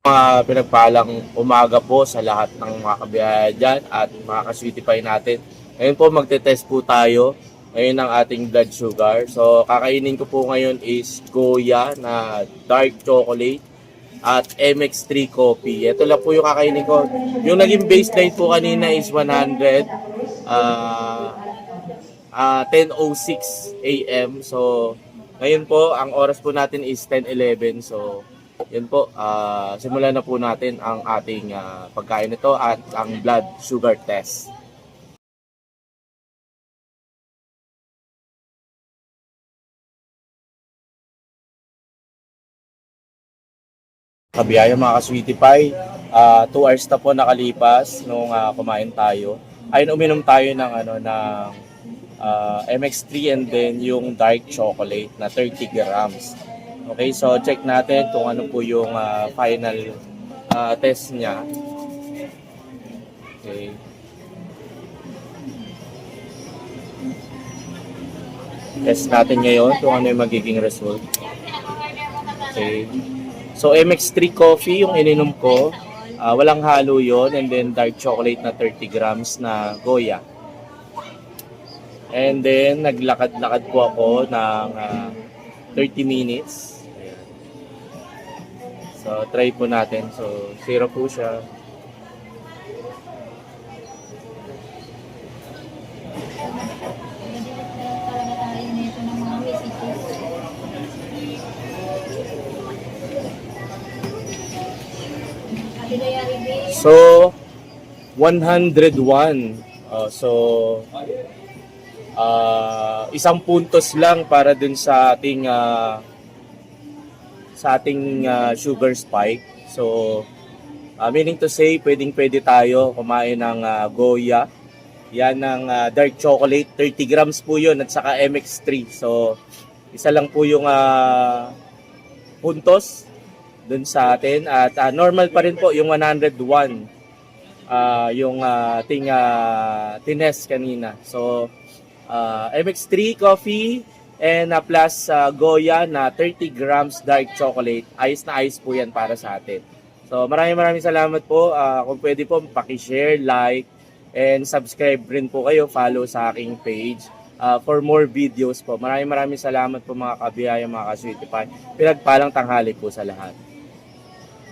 Mga pinagpalang umaga po sa lahat ng mga kabiyaya dyan at mga ka-sweetie pie natin. Ngayon po magte-test po tayo ngayon ng ating blood sugar. So kakainin ko po ngayon is Goya na dark chocolate at MX3 coffee. Ito lang po yung kakainin ko. Yung naging baseline po kanina is 100 10:06 a.m. So ngayon po ang oras po natin is 10:11. So yun po, simulan na po natin ang ating pagkain nito at ang blood sugar test. Kabiyaya mga ka-sweetie pie, 2 hours na po nakalipas nung kumain tayo. Ayun, uminom tayo ng MX3 and then yung dark chocolate na 30 grams. Okay, so check natin kung ano po yung final test niya. Okay. Test natin ngayon kung ano yung magiging result. Okay. So MX3 coffee yung ininom ko. Walang halo yon, and then dark chocolate na 30 grams na Goya. And then naglakad-lakad po ako ng 30 minutes. Ayan. So try po natin. So zero po siya. So 101. Isang puntos lang para dun sa ating sugar spike. So meaning to say, pwede tayo kumain ng Goya. Yan ng dark chocolate, 30 grams po yun, at saka MX3. So isa lang po yung puntos dun sa atin, at normal pa rin po yung 101 yung ating tines kanina. So MX3 coffee and plus Goya na 30 grams dark chocolate. Ayos na ayos po yan para sa atin. So maraming salamat po. Kung pwede po paki-share, like, and subscribe rin po kayo, follow sa aking page for more videos po. Maraming salamat po mga kabiyaya, mga ka-sweetie pie. Pinagpalang tanghali po sa lahat.